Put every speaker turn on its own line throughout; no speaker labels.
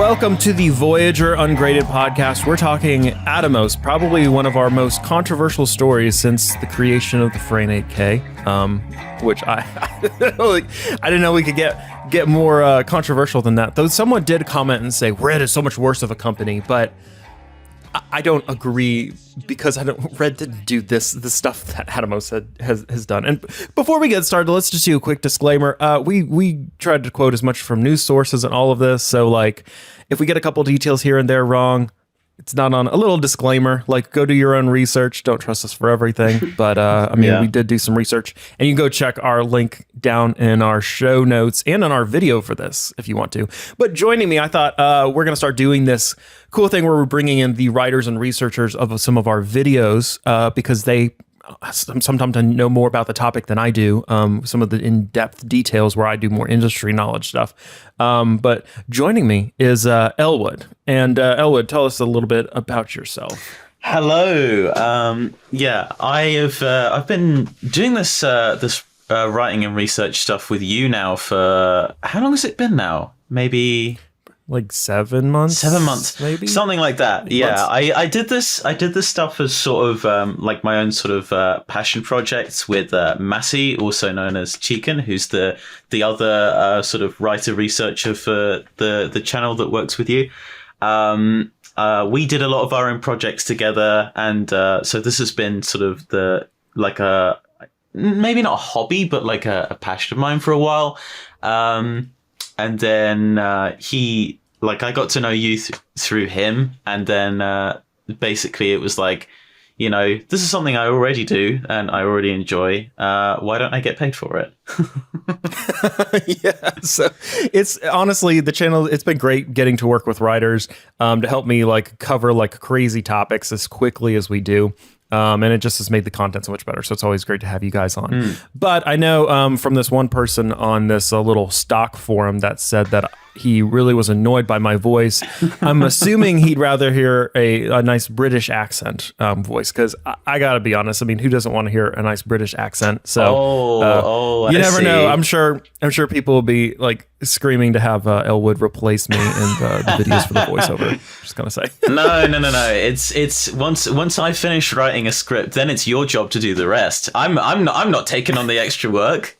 Welcome to the Voyager Ungraded podcast. We're talking Atomos, probably one of our most controversial stories since the creation of the Frame 8K, which I didn't know we could get more controversial than that. Though someone did comment and say, Red is so much worse of a company, but I don't agree because Red didn't do the stuff that Atomos has done. And before we get started, let's just do a quick disclaimer. We tried to quote as much from news sources and all of this. So like, if we get a couple details here and there wrong, it's not on a little disclaimer, like go do your own research. Don't trust us for everything. But we did do some research, and you can go check our link down in our show notes and on our video for this if you want to. But joining me, I thought we're going to start doing this cool thing where we're bringing in the writers and researchers of some of our videos because they sometimes know more about the topic than I do. Some of the in-depth details where I do more industry knowledge stuff. But joining me is Elwood. And Elwood, tell us a little bit about yourself.
Hello. I've been doing this writing and research stuff with you now for how long has it been now? Maybe
like 7 months.
7 months,
maybe
something like that. Yeah, I did this stuff as sort of like my own sort of passion projects with Massey, also known as Chicken, who's the other sort of writer researcher for the channel that works with you. We did a lot of our own projects together, and so this has been sort of maybe not a hobby, but like a passion of mine for a while. And then I got to know you through him, and then basically it was like, you know, this is something I already do and I already enjoy. Why don't I get paid for it?
Yeah, so it's honestly the channel. It's been great getting to work with writers to help me like cover like crazy topics as quickly as we do. And it just has made the content so much better. So it's always great to have you guys on. But I know from this one person on this little stock forum that said that he really was annoyed by my voice. I'm assuming he'd rather hear a nice British accent voice, because I got to be honest. I mean, who doesn't want to hear a nice British accent? So you never know. I'm sure people will be like screaming to have Elwood replace me in the videos for the voiceover. Just gonna say.
No. It's once I finish writing a script, then it's your job to do the rest. I'm not taking on the extra work.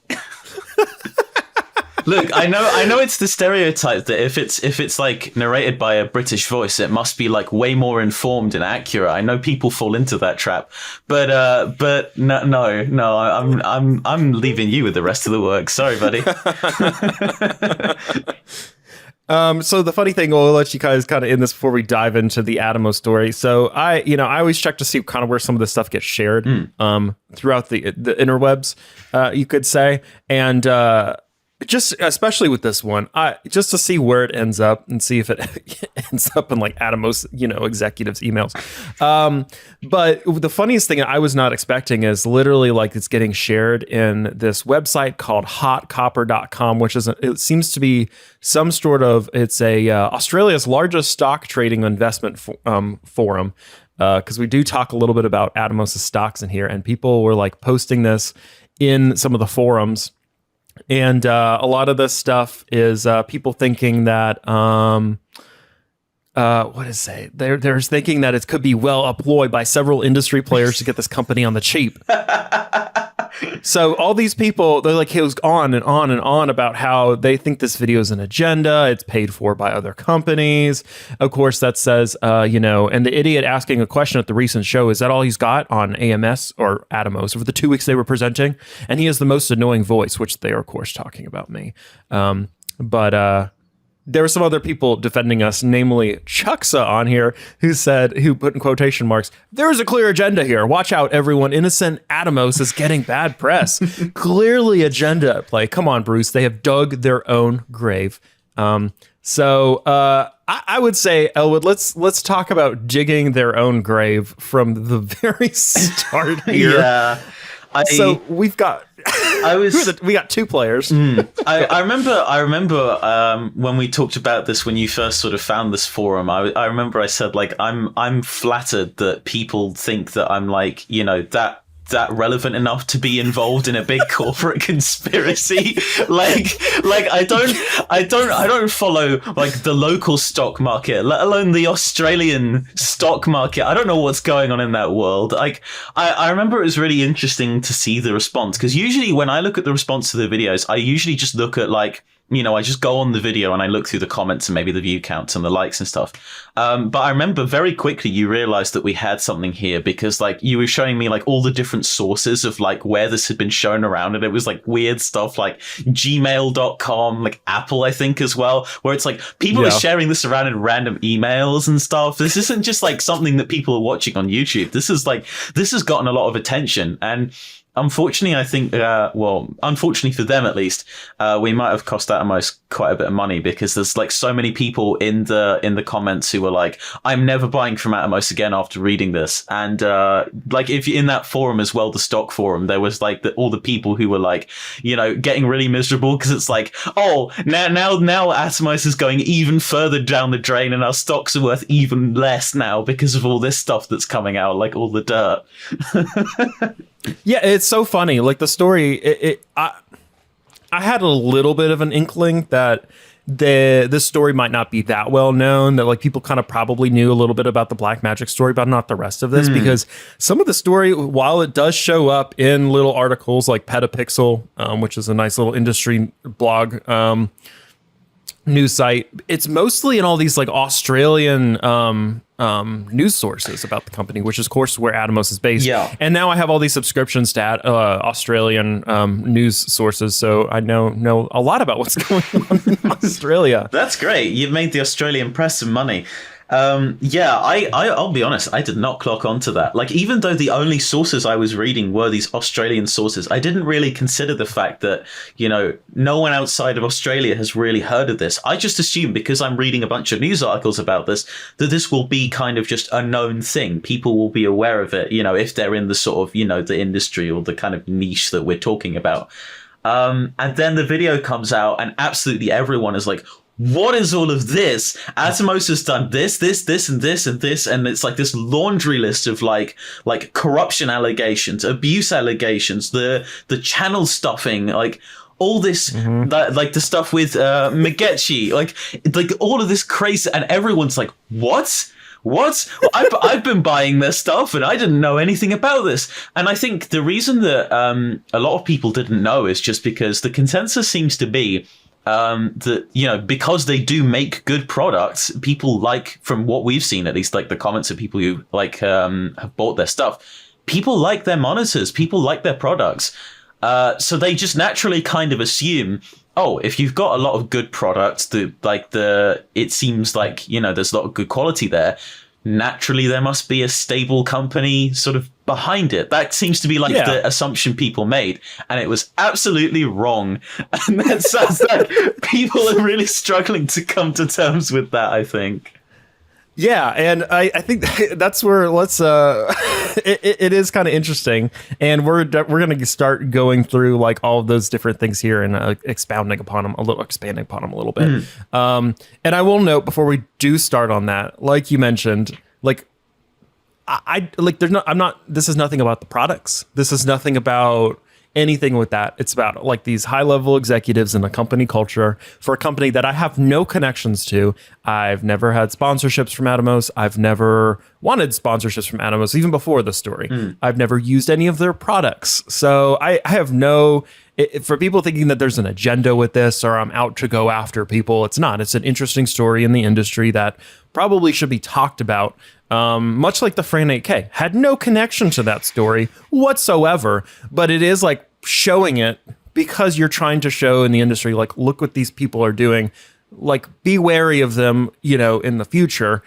Look, I know it's the stereotype that if it's like narrated by a British voice, it must be like way more informed and accurate. I know people fall into that trap, but no, I'm leaving you with the rest of the work. Sorry, buddy.
So the funny thing, we'll let you guys kind of in this before we dive into the Atomos story. So I always check to see kind of where some of this stuff gets shared throughout the interwebs, you could say, and just especially with this one, just to see where it ends up and see if it ends up in like Atomos, executives' emails. But the funniest thing I was not expecting is literally like it's getting shared in this website called hotcopper.com, which it seems to be some sort of, it's a Australia's largest stock trading investment forum. Because we do talk a little bit about Atomos' stocks in here, and people were like posting this in some of the forums. And a lot of this stuff is people thinking that they're thinking that it could be well employed by several industry players to get this company on the cheap. So all these people, they're like, he was on and on and on about how they think this video is an agenda. It's paid for by other companies. Of course, that says, and the idiot asking a question at the recent show, is that all he's got on AMS or Atomos over the 2 weeks they were presenting? And he has the most annoying voice, which they are, of course, talking about me. There were some other people defending us, namely Chucksa on here, who put in quotation marks, "There's a clear agenda here. Watch out, everyone. Innocent Atomos is getting bad press." Clearly agenda at play. Come on, Bruce. They have dug their own grave. I would say, Elwood, let's talk about digging their own grave from the very start here.
Yeah.
So we've got we got two players.
I remember when we talked about this, when you first sort of found this forum, I remember I said like I'm flattered that people think that I'm like, that that relevant enough to be involved in a big corporate conspiracy. like I don't follow like the local stock market, let alone the Australian stock market. I don't know what's going on in that world. Like I remember it was really interesting to see the response, because usually when I look at the response to the videos, I usually just look at like, you know, I just go on the video and I look through the comments and maybe the view counts and the likes and stuff. But I remember very quickly you realized that we had something here, because like you were showing me like all the different sources of like where this had been shown around. And it was like weird stuff like gmail.com, like Apple, I think as well, where it's like people are sharing this around in random emails and stuff. This isn't just like something that people are watching on YouTube. This has gotten a lot of attention. And unfortunately, I think, unfortunately for them at least, we might have cost Atomos quite a bit of money, because there's like so many people in the comments who were like, I'm never buying from Atomos again after reading this. And like if you're in that forum as well, the stock forum, there was like all the people who were like, you know, getting really miserable, because it's like, oh, now Atomos is going even further down the drain and our stocks are worth even less now because of all this stuff that's coming out, like all the dirt.
Yeah, it's so funny. Like the story, I had a little bit of an inkling that this story might not be that well known, that like people kind of probably knew a little bit about the Blackmagic story, but not the rest of this, because some of the story, while it does show up in little articles like Petapixel, which is a nice little industry blog, news site, it's mostly in all these like Australian news sources about the company, which is of course where Atomos is based. Yeah. And now I have all these subscriptions to Australian news sources, so I know a lot about what's going on in Australia.
That's great. You've made the Australian press some money. I'll be honest, I did not clock onto that. Like, even though the only sources I was reading were these Australian sources, I didn't really consider the fact that, you know, no one outside of Australia has really heard of this. I just assumed, because I'm reading a bunch of news articles about this, that this will be kind of just a known thing. People will be aware of it, you know, if they're in the sort of, you know, the industry or the kind of niche that we're talking about. And then the video comes out and absolutely everyone is like, what is all of this? Atomos has done this, and this, and this, and it's like this laundry list of like corruption allegations, abuse allegations, the channel stuffing, like all this, like the stuff with Magechi, like all of this crazy, and everyone's like, what? I've been buying their stuff and I didn't know anything about this. And I think the reason that a lot of people didn't know is just because the consensus seems to be that, you know, because they do make good products, people like, from what we've seen, at least like the comments of people who like have bought their stuff, people like their monitors, people like their products. So they just naturally kind of assume, oh, if you've got a lot of good products, it seems like, you know, there's a lot of good quality there. Naturally, there must be a stable company sort of behind it. That seems to be like the assumption people made, and it was absolutely wrong. And that sounds like people are really struggling to come to terms with that, I think.
Yeah, and I think that's where it is kind of interesting, and we're going to start going through like all of those different things here and expanding upon them a little bit. And I will note before we do start on that, like you mentioned, like I like this is nothing about the products. This is nothing about anything with that. It's about like these high level executives in a company culture for a company that I have no connections to. I've never had sponsorships from Atomos. I've never wanted sponsorships from Atomos even before the story. I've never used any of their products. So I have no, for people thinking that there's an agenda with this or I'm out to go after people, it's not. It's an interesting story in the industry that probably should be talked about. Much like the Fran 8K, had no connection to that story whatsoever, but it is like showing it because you're trying to show in the industry, like, look what these people are doing, like, be wary of them, you know, in the future.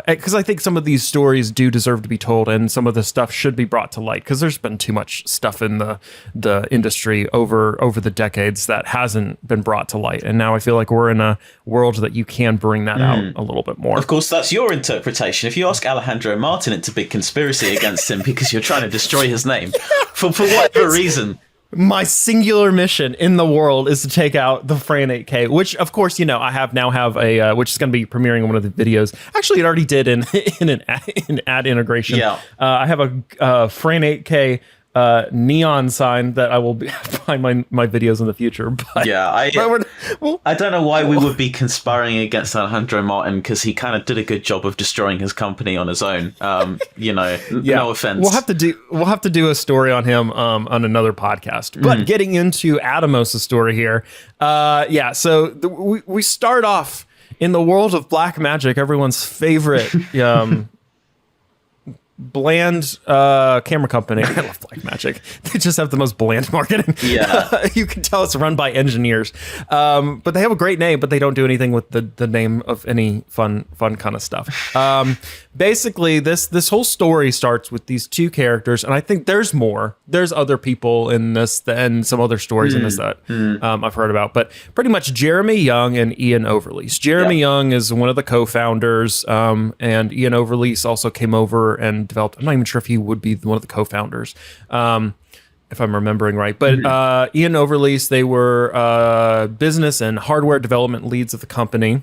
Because I think some of these stories do deserve to be told, and some of the stuff should be brought to light, because there's been too much stuff in the industry over the decades that hasn't been brought to light. And now I feel like we're in a world that you can bring that out a little bit more.
Of course, that's your interpretation. If you ask Alejandro Martin, it's a big conspiracy against him because you're trying to destroy his name for whatever reason.
My singular mission in the world is to take out the Fran 8K, which, of course, you know, I now have a which is going to be premiering in one of the videos. Actually, it already did in an ad integration. Yeah, I have a Fran 8K neon sign that I will be behind my videos in the future. But
yeah, I don't know why we would be conspiring against Alejandro Martin, because he kind of did a good job of destroying his company on his own. No offense.
We'll have to do a story on him on another podcast. But getting into Atomos' story here, so we start off in the world of Blackmagic, everyone's favorite bland camera company. I love Blackmagic. They just have the most bland marketing.
Yeah.
You can tell it's run by engineers. But they have a great name, but they don't do anything with the name of any fun kind of stuff. Basically, this whole story starts with these two characters, and I think there's more. There's other people in this and some other stories in this that I've heard about. But pretty much Jeremy Young and Ian Overlease. Jeremy Young is one of the co-founders, and Ian Overlease also came over and developed. I'm not even sure if he would be one of the co-founders, if I'm remembering right. But Ian Overlease, they were business and hardware development leads of the company.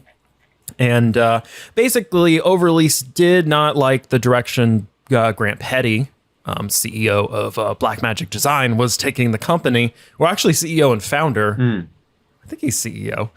And basically, Overlease did not like the direction Grant Petty, CEO of Blackmagic Design, was taking the company. Well, actually, CEO and founder. I think he's CEO.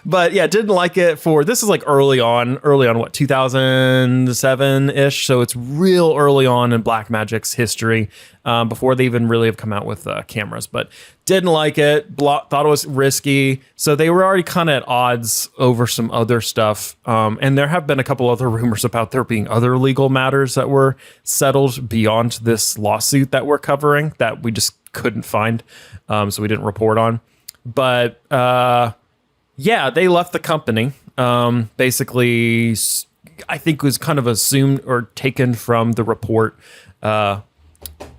But yeah, didn't like it for, this is like early on, what, 2007-ish? So it's real early on in Blackmagic's history, before they even really have come out with cameras. But didn't like it, thought it was risky. So they were already kind of at odds over some other stuff. And there have been a couple other rumors about there being other legal matters that were settled beyond this lawsuit that we're covering that we just couldn't find. So we didn't report on. But they left the company. Basically, I think was kind of assumed or taken from the report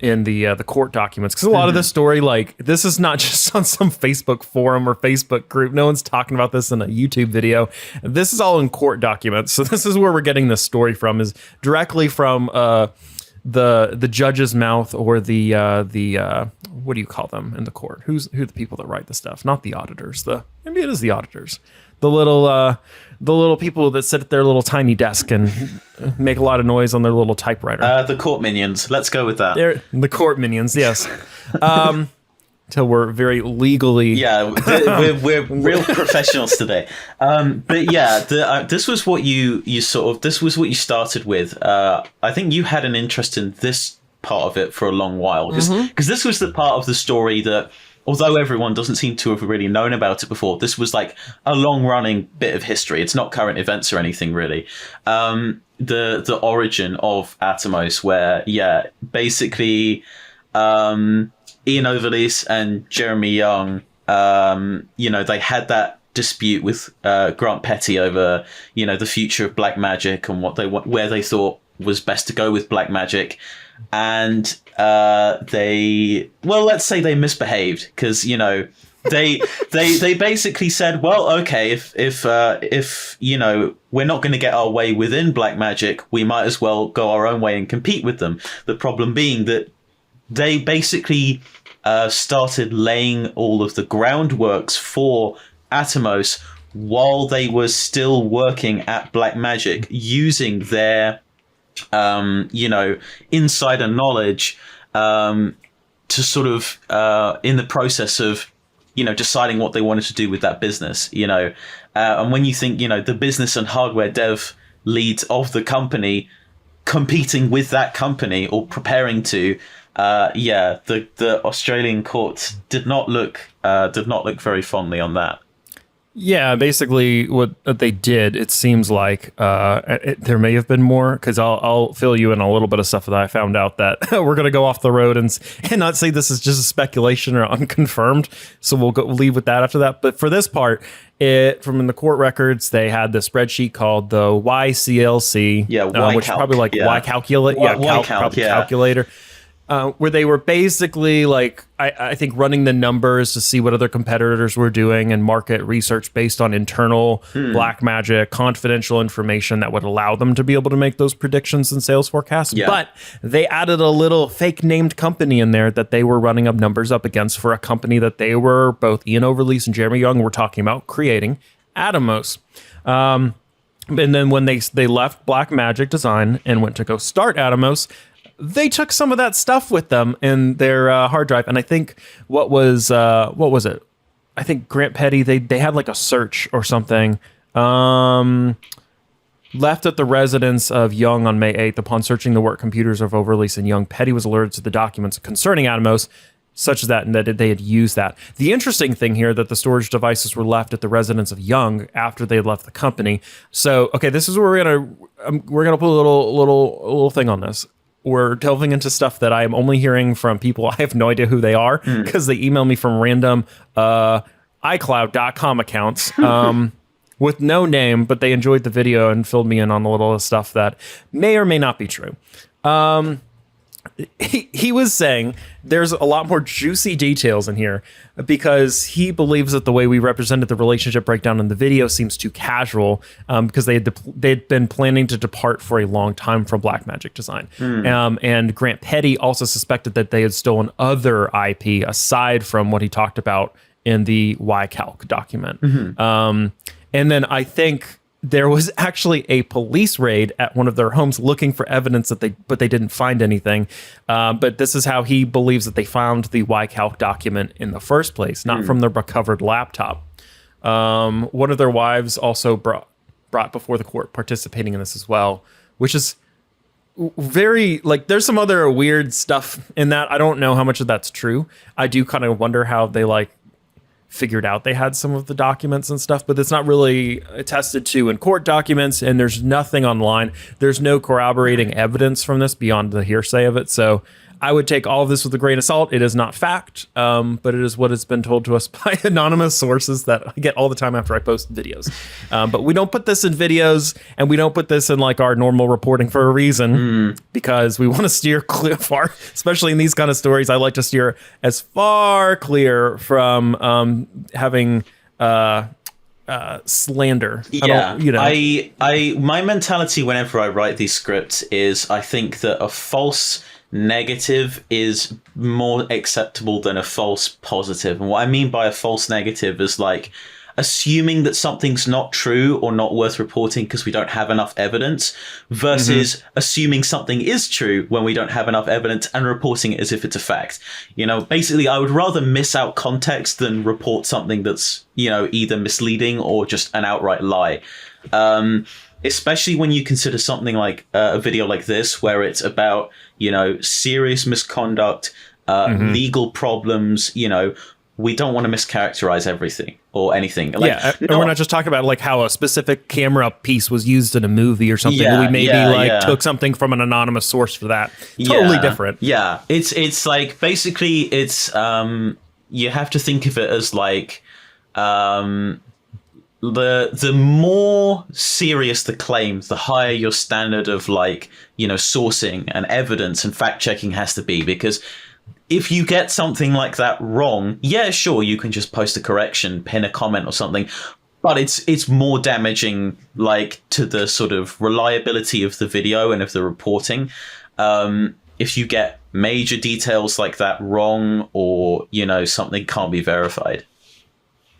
in the court documents, because a lot of this story, like, this is not just on some Facebook forum or Facebook group. No one's talking about this in a YouTube video. This is all in court documents. So this is where we're getting this story from, is directly from the judge's mouth, or the what do you call them in the court? Who are the people that write the stuff? Not the auditors. Maybe it is the auditors. The little people that sit at their little tiny desk and make a lot of noise on their little typewriter.
The court minions. Let's go with that.
They're the court minions. Yes. Till we're very legally.
Yeah, we're real professionals today. But yeah, this was what you started with. I think you had an interest in this part of it for a long while, because this was the part of the story that, although everyone doesn't seem to have really known about it before, this was like a long-running bit of history. It's not current events or anything, really. The origin of Atomos, where basically Ian Overlease and Jeremy Young, they had that dispute with Grant Petty over, the future of Blackmagic and where they thought was best to go with Blackmagic. And let's say they misbehaved, because they basically said, well, okay, if we're not going to get our way within Blackmagic, we might as well go our own way and compete with them. The problem being that they basically started laying all of the groundworks for Atomos while they were still working at Blackmagic, using their insider knowledge to sort of in the process of deciding what they wanted to do with that business. And when you think the business and hardware dev leads of the company competing with that company, or preparing to, the Australian courts did not look very fondly on that.
Yeah, basically what they did, it seems like there may have been more, because I'll fill you in on a little bit of stuff that I found out that we're going to go off the road and not say this is just a speculation or unconfirmed. So we'll leave with that after that. But for this part, from in the court records, they had the spreadsheet called the YCLC, which is probably like Y calculate, calculator. Where they were basically like, I think, running the numbers to see what other competitors were doing and market research based on internal Blackmagic confidential information that would allow them to be able to make those predictions and sales forecasts. Yeah. But they added a little fake named company in there that they were running up numbers up against, for a company that they were, both Ian Overlease and Jeremy Young were talking about creating, Atomos. And then when they left Blackmagic Design and went to go start Atomos, they took some of that stuff with them in their hard drive. And I think what was it? I think Grant Petty, they had like a search or something left at the residence of Young on May 8th. Upon searching the work computers of Overlease and Young, Petty was alerted to the documents concerning Atomos, such as that, and that they had used that. The interesting thing here that the storage devices were left at the residence of Young after they had left the company. So, okay, this is where we're gonna put a little thing on this. We're delving into stuff that I am only hearing from people. I have no idea who they are because they email me from random iCloud.com accounts with no name, but they enjoyed the video and filled me in on a little stuff that may or may not be true. He was saying there's a lot more juicy details in here because he believes that the way we represented the relationship breakdown in the video seems too casual because they'd been planning to depart for a long time from Blackmagic Design. And Grant Petty also suspected that they had stolen other IP aside from what he talked about in the YCalc document. And then I think there was actually a police raid at one of their homes looking for evidence but they didn't find anything. But this is how he believes that they found the YCalc document in the first place, not from the recovered laptop. One of their wives also brought before the court participating in this as well, which is very, like, there's some other weird stuff in that. I don't know how much of that's true. I do kind of wonder how they figured out they had some of the documents and stuff, but it's not really attested to in court documents, and there's nothing online. There's no corroborating evidence from this beyond the hearsay of it. So I would take all of this with a grain of salt. It is not fact, but it is what has been told to us by anonymous sources that I get all the time after I post videos. But we don't put this in videos, and we don't put this in like our normal reporting for a reason, because we want to steer clear far, especially in these kind of stories. I like to steer as far clear from having slander.
Yeah, my mentality whenever I write these scripts is I think that a false negative is more acceptable than a false positive. And what I mean by a false negative is like assuming that something's not true or not worth reporting because we don't have enough evidence versus assuming something is true when we don't have enough evidence and reporting it as if it's a fact. Basically, I would rather miss out context than report something that's, either misleading or just an outright lie. Especially when you consider something like a video like this, where it's about, serious misconduct, legal problems, we don't want to mischaracterize everything or anything. And
we're not just talking about like how a specific camera piece was used in a movie or something. We maybe took something from an anonymous source for that. Totally different.
Yeah, it's like basically it's you have to think of it as like the more serious the claims, the higher your standard of sourcing and evidence and fact checking has to be, because if you get something like that wrong, yeah, sure, you can just post a correction, pin a comment or something, but it's more damaging to the sort of reliability of the video and of the reporting. If you get major details like that wrong, or something can't be verified.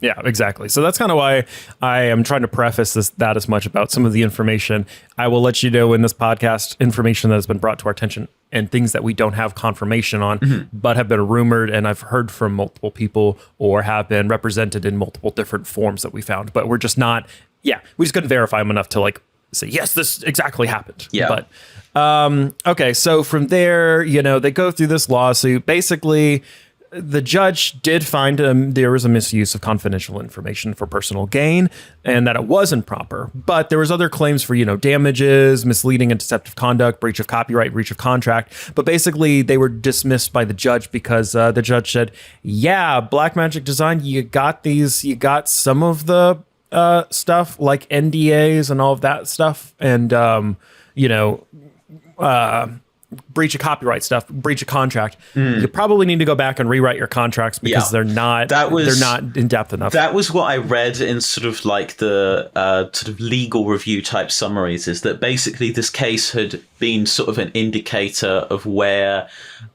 Yeah, exactly. So that's kind of why I am trying to preface that as much about some of the information. I will let you know in this podcast information that has been brought to our attention and things that we don't have confirmation on, but have been rumored and I've heard from multiple people or have been represented in multiple different forms that we found. But we're just not, we just couldn't verify them enough to say, yes, this exactly happened.
Yeah.
But, okay, so from there, they go through this lawsuit. Basically, the judge did find there was a misuse of confidential information for personal gain and that it wasn't proper. But there was other claims for, damages, misleading and deceptive conduct, breach of copyright, breach of contract. But basically, they were dismissed by the judge because the judge said, Blackmagic Design, you got some of the stuff like NDAs and all of that stuff. And, breach of copyright stuff, breach of contract. You probably need to go back and rewrite your contracts because they're not in depth enough.
That was what I read in sort of the sort of legal review type summaries, is that basically this case had been sort of an indicator of where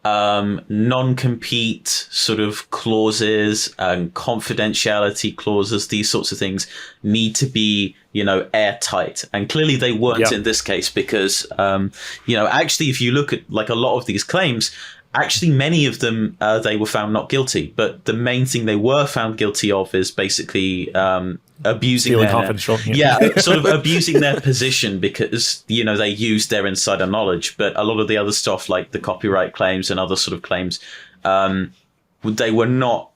non-compete sort of clauses and confidentiality clauses, these sorts of things need to be airtight, and clearly they weren't in this case, because actually, if you look at like a lot of these claims, actually many of them they were found not guilty, but the main thing they were found guilty of is basically abusing sort of abusing their position, because they used their insider knowledge. But a lot of the other stuff, like the copyright claims and other sort of claims, they were not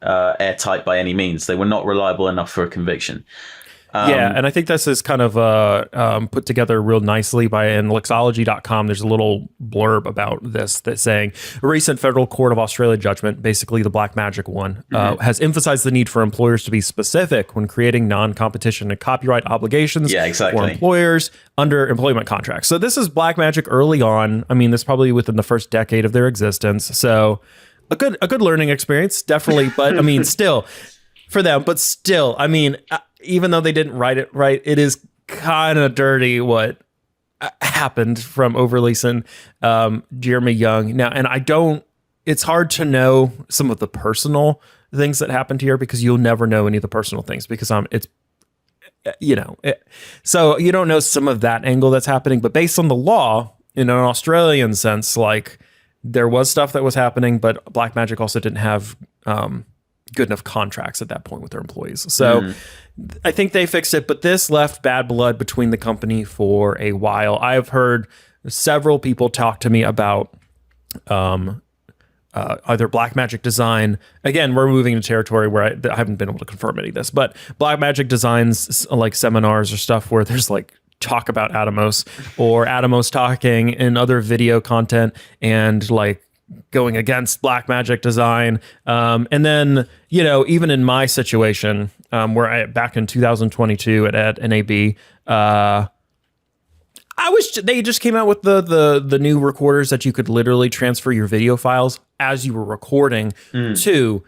airtight by any means. They were not reliable enough for a conviction.
And I think this is kind of put together real nicely in Lexology.com. There's a little blurb about this that's saying a recent federal court of Australia judgment, basically the Blackmagic one, has emphasized the need for employers to be specific when creating non-competition and copyright obligations for employers under employment contracts. So this is Blackmagic early on. I mean, this is probably within the first decade of their existence. So a good learning experience, definitely. But I mean, still for them, but still, I mean, even though they didn't write it right, it is kind of dirty what happened from overleasing Jeremy Young. Now, and it's hard to know some of the personal things that happened here, because you'll never know any of the personal things, because so you don't know some of that angle that's happening. But based on the law, in an Australian sense, like, there was stuff that was happening, but Blackmagic also didn't have good enough contracts at that point with their employees. So I think they fixed it, but this left bad blood between the company for a while. I've heard several people talk to me about either Blackmagic Design. Again, we're moving into territory where I haven't been able to confirm any of this, but Blackmagic Design's like seminars or stuff where there's like talk about Atomos, or Atomos talking in other video content and like going against Blackmagic Design. And then, even in my situation, where back in 2022 at NAB, they just came out with the new recorders that you could literally transfer your video files as you were recording to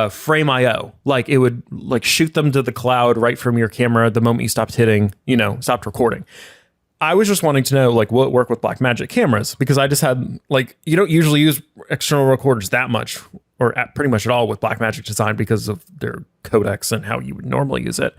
Frame.io. Like, it would like shoot them to the cloud right from your camera the moment you stopped recording. I was just wanting to know, like, will it work with Blackmagic cameras? Because I just had, like, you don't usually use external recorders that much, or pretty much at all with Blackmagic Design, because of their codecs and how you would normally use it.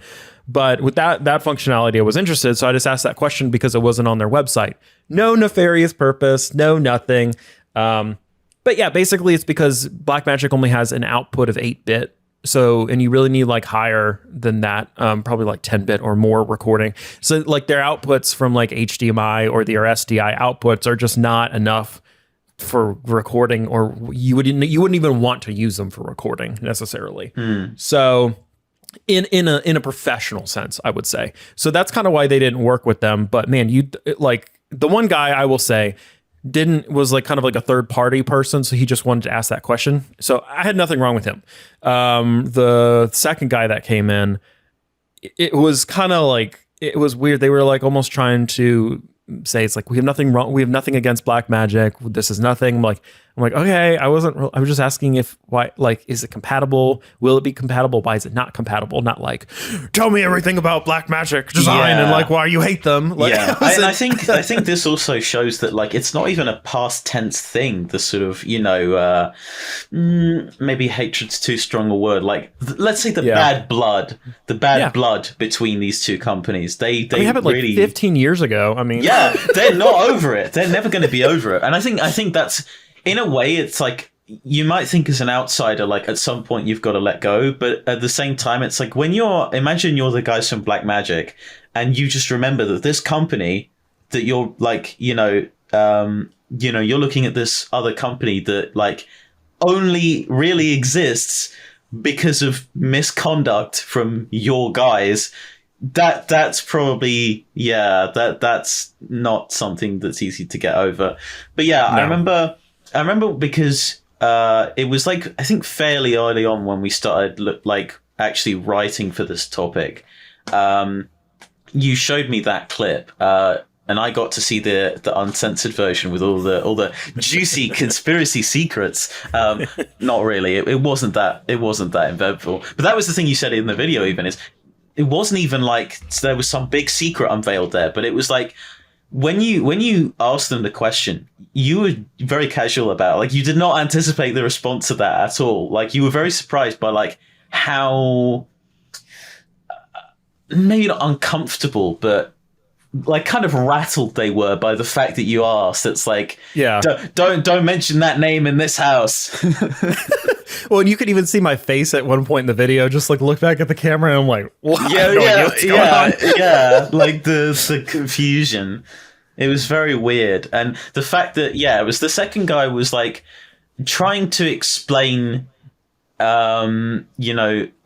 But with that functionality, I was interested. So I just asked that question because it wasn't on their website. No nefarious purpose, no nothing. But yeah, basically it's because Blackmagic only has an output of 8-bit. So, and you really need like higher than that, probably like 10-bit or more recording. So like their outputs from like HDMI or their SDI outputs are just not enough for recording, or you wouldn't even want to use them for recording necessarily. So in a professional sense, I would say. So that's kind of why they didn't work with them. But man, like the one guy I will say was like kind of like a third party person, so he just wanted to ask that question. So I had nothing wrong with him. The second guy that came in, it was kind of like, it was weird. They were like almost trying to say, it's like, we have nothing wrong, we have nothing against Blackmagic, this is nothing. I'm like, okay, I was just asking why, like, is it compatible? Will it be compatible? Why is it not compatible? Not like, tell me everything about Blackmagic Design and like why you hate them. Like,
I think this also shows that like it's not even a past tense thing. The sort of maybe hatred's too strong a word. Like let's say the bad blood between these two companies. They
happened like really 15 years ago. I mean,
they're not over it. They're never going to be over it. And I think that's, in a way, it's like, you might think as an outsider, like at some point you've got to let go, but at the same time, it's like when imagine you're the guys from Blackmagic, and you just remember that this company that you're like, you're looking at this other company that like only really exists because of misconduct from your guys. That's probably, that's not something that's easy to get over. But yeah, no. I remember because it was like, I think fairly early on when we started actually writing for this topic. You showed me that clip, and I got to see the uncensored version with all the juicy conspiracy secrets. Not really. It wasn't that eventful. But that was the thing you said in the video. Even is it wasn't even like there was some big secret unveiled there, but it was like, when you asked them the question, you were very casual about it. Like, you did not anticipate the response to that at all. Like, you were very surprised by like how maybe not uncomfortable, but like kind of rattled they were by the fact that you asked. It's like,
yeah,
don't mention that name in this house.
Well, and you could even see my face at one point in the video, just like look back at the camera, and I'm like, what?
Yeah, like the confusion. It was very weird, and the fact that it was the second guy was like trying to explain,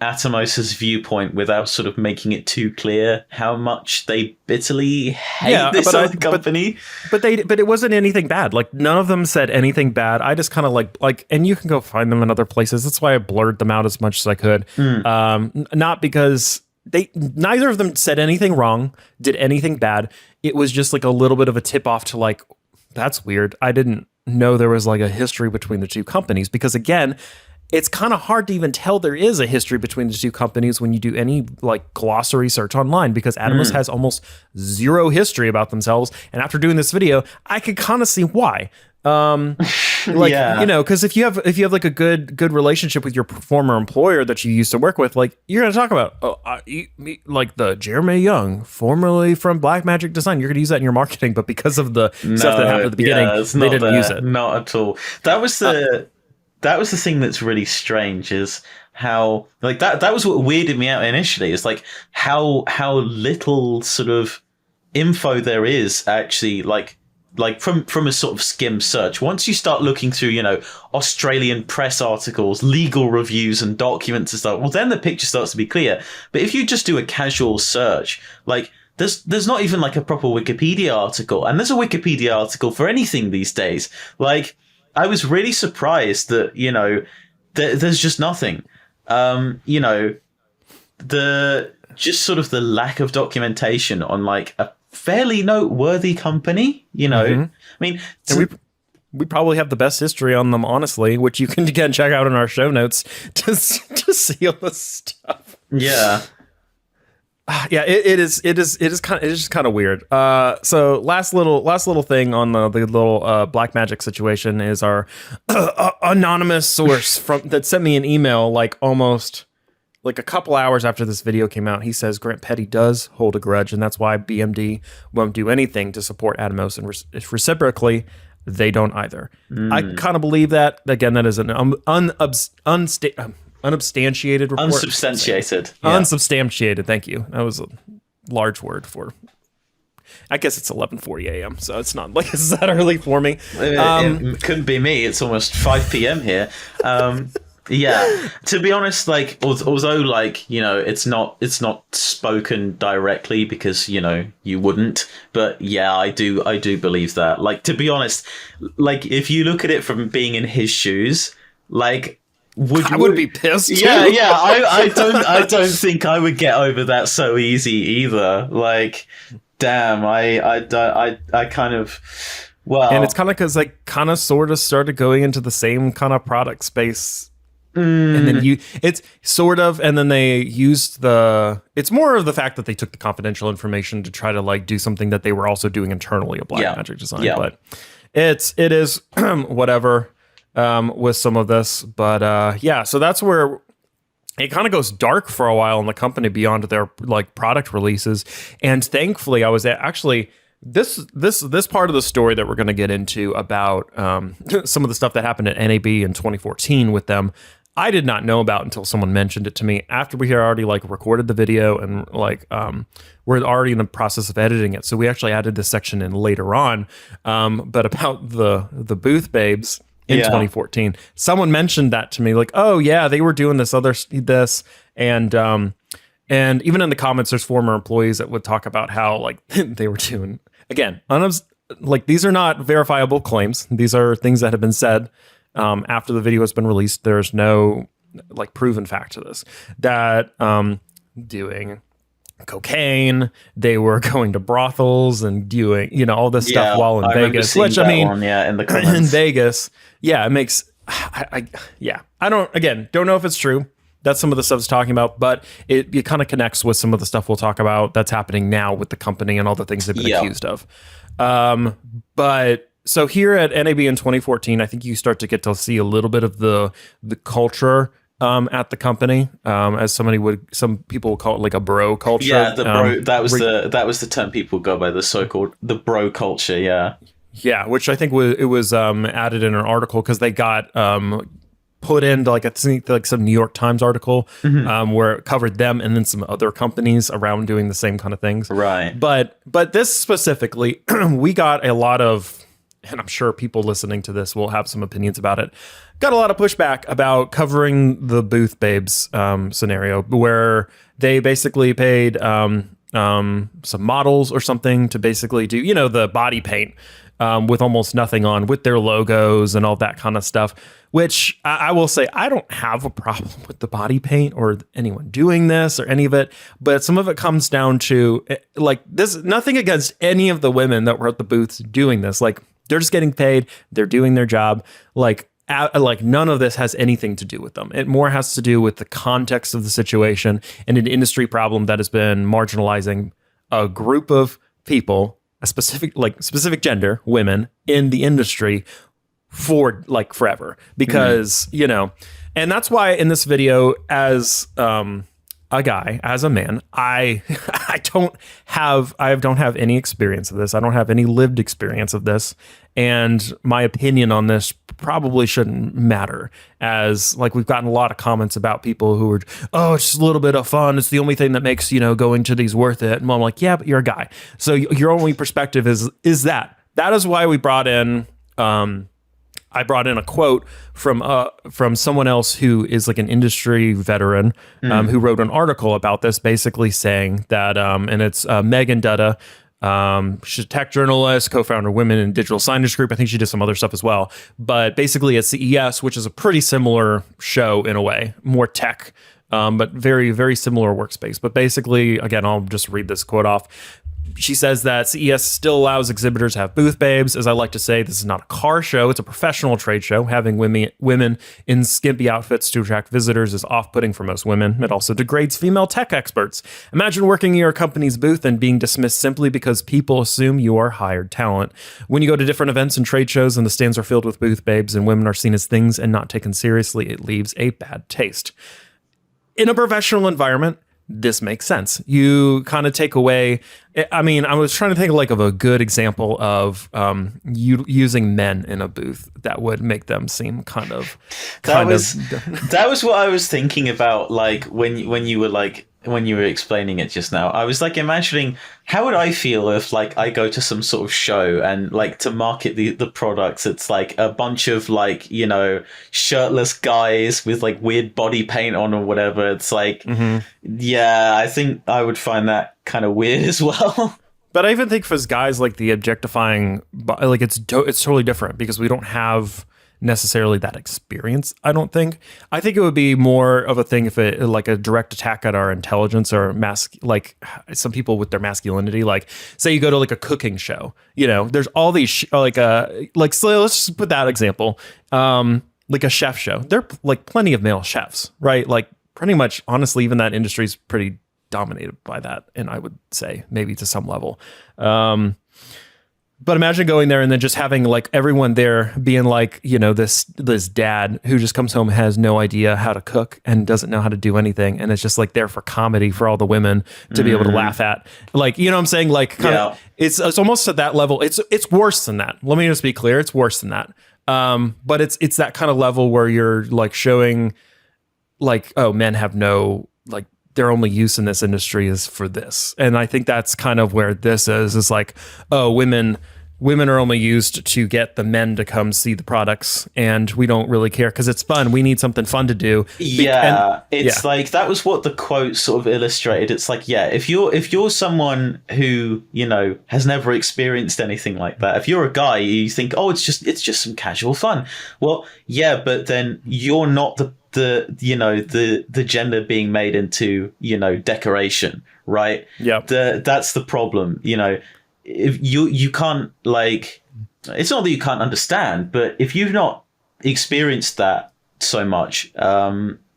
Atomos's viewpoint without sort of making it too clear how much they bitterly hate this other company.
But it wasn't anything bad. Like none of them said anything bad. I just kind of like, and you can go find them in other places. That's why I blurred them out as much as I could. Not because neither of them said anything wrong, did anything bad. It was just like a little bit of a tip off to like, that's weird. I didn't know there was like a history between the two companies, because again, it's kind of hard to even tell there is a history between the two companies when you do any like glossary search online, because Atomos has almost zero history about themselves. And after doing this video, I could kind of see why. Because if you have like a good relationship with your former employer that you used to work with, like you're going to talk about, like the Jeremy Young, formerly from Blackmagic Design. You're going to use that in your marketing, but because of the stuff that happened at the beginning, they didn't use it.
Not at all. That was the thing that's really strange, is how like that was what weirded me out initially. Is like how little sort of info there is actually like from a sort of skim search. Once you start looking through, Australian press articles, legal reviews and documents and stuff, well, then the picture starts to be clear. But if you just do a casual search, like there's not even like a proper Wikipedia article, and there's a Wikipedia article for anything these days. Like, I was really surprised that, there's just nothing. The just sort of the lack of documentation on like a fairly noteworthy company, I mean,
and we probably have the best history on them, honestly, which you can again check out in our show notes to see all this stuff.
Yeah.
Yeah, it is just kind of weird. So last little thing on the little Blackmagic situation is our anonymous source that sent me an email like almost like a couple hours after this video came out. He says Grant Petty does hold a grudge, and that's why BMD won't do anything to support Atomos, and reciprocally, they don't either. I kind of believe that. Again, that is an unsubstantiated report.
Unsubstantiated.
Yeah. Unsubstantiated. Thank you. That was a large word for. I guess it's 11:40 a.m., so it's not like it's that early for me.
It couldn't be me. It's almost 5 p.m. here. Yeah. To be honest, like although like it's not spoken directly because you wouldn't. But yeah, I do believe that. Like, to be honest, like if you look at it from being in his shoes, like.
I would be pissed.
Yeah. I don't think I would get over that so easy either. Like, damn, I kind of. Well,
and it's kind of because kind of sort of started going into the same kind of product space, and then it's sort of, and then they used it's more of the fact that they took the confidential information to try to like do something that they were also doing internally at Blackmagic Design, but it is whatever. With some of this, but so that's where it kind of goes dark for a while in the company beyond their like product releases. And thankfully, I was actually this part of the story that we're going to get into about some of the stuff that happened at NAB in 2014 with them. I did not know about until someone mentioned it to me after we had already like recorded the video and like we're already in the process of editing it. So we actually added this section in later on, but about the booth babes. In 2014, someone mentioned that to me, like, "Oh yeah, they were doing this, and even in the comments, there's former employees that would talk about how like they were doing again, like these are not verifiable claims; these are things that have been said after the video has been released. There's no like proven fact to this that doing cocaine, they were going to brothels and doing all this stuff while in Vegas, which I mean
in the comments.
In Vegas, it makes I don't know if it's true. That's some of the stuff it's talking about, but it kind of connects with some of the stuff we'll talk about that's happening now with the company and all the things they've been accused of. But so here at NAB in 2014, I think you start to get to see a little bit of the culture at the company, as some people would call it like a bro culture.
Yeah, the bro. That was the term people go by, the so-called the bro culture. Yeah.
Yeah, which I think was added in an article because they got put into like I think like some New York Times article where it covered them and then some other companies around doing the same kind of things.
Right.
But this specifically, we got a lot of, and I'm sure people listening to this will have some opinions about it. Got a lot of pushback about covering the booth babes scenario where they basically paid some models or something to basically do, the body paint with almost nothing on, with their logos and all that kind of stuff, which I will say, I don't have a problem with the body paint or anyone doing this or any of it, but some of it comes down to like this, nothing against any of the women that were at the booths doing this. Like they're just getting paid. They're doing their job. Like none of this has anything to do with them. It more has to do with the context of the situation and an industry problem that has been marginalizing a group of people, a specific gender, women in the industry for like forever. Because, and that's why in this video, as a guy, as a man, I don't have any experience of this. I don't have any lived experience of this. And my opinion on this probably shouldn't matter, as like we've gotten a lot of comments about people who are, oh, it's just a little bit of fun. It's the only thing that makes, going to these worth it. And I'm like, yeah, but you're a guy. So your only perspective is that. That is why we brought in, I brought in a quote from someone else who is like an industry veteran who wrote an article about this, basically saying that, and it's Megan Dutta. She's a tech journalist, co-founder of Women in Digital Signage Group. I think she did some other stuff as well. But basically at CES, which is a pretty similar show in a way, more tech, but very, very similar workspace. But basically, again, I'll just read this quote off. She says that CES still allows exhibitors to have booth babes. As I like to say, this is not a car show. It's a professional trade show. Having women in skimpy outfits to attract visitors is off-putting for most women. It also degrades female tech experts. Imagine working in your company's booth and being dismissed simply because people assume you are hired talent. When you go to different events and trade shows and the stands are filled with booth babes and women are seen as things and not taken seriously, it leaves a bad taste. In a professional environment, this makes sense. You kind of take away, I mean, I was trying to think of a good example of you using men in a booth that would make them seem that was what I was thinking about, like when you were explaining it just now. I was like imagining, how would I feel if like I go to some sort of show and like to market the products, it's like a bunch of like, shirtless guys with like weird body paint on or whatever. It's like, yeah, I think I would find that kind of weird as well. But I even think for guys, like the objectifying, like it's totally different because we don't have necessarily that experience. I think it would be more of a thing if it like a direct attack at our intelligence or like some people with their masculinity. Like say you go to like a cooking show, there's all these so let's just put that example, like a chef show. There are like plenty of male chefs, right? Like pretty much, honestly, even that industry is pretty dominated by that, and I would say maybe to some level. But imagine going there and then just having like everyone there being like, this dad who just comes home, has no idea how to cook and doesn't know how to do anything. And it's just like there for comedy for all the women to be able to laugh at. Like, you know what I'm saying? Like it's almost at that level. It's worse than that. Let me just be clear. It's worse than that. But it's that kind of level where you're like showing like, oh, men have no, like, their only use in this industry is for this. And I think that's kind of where this is like, oh, women are only used to get the men to come see the products, and we don't really care because it's fun. We need something fun to do. Like that was what the quote sort of illustrated. It's like, yeah, if you're someone who, has never experienced anything like that, if you're a guy, you think, oh, it's just some casual fun. Well, yeah, but then you're not the gender being made into, decoration, right? Yeah. That's the problem. If you can't, like, it's not that you can't understand, but if you've not experienced that so much,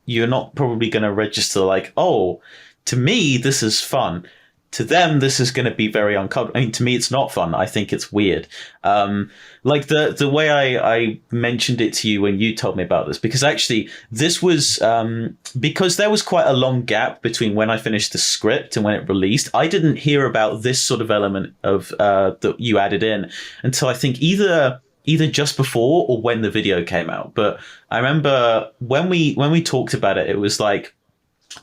you're not probably going to register like, oh, to me, this is fun.
to them, this is going to be very uncomfortable. I mean, to me, it's not fun. I think it's weird. Like the way I mentioned it to you when you told me about this, because actually this was because there was quite a long gap between when I finished the script and when it released. I didn't hear about this sort of element of that you added in until I think either just before or when the video came out. But I remember when we talked about it, it was like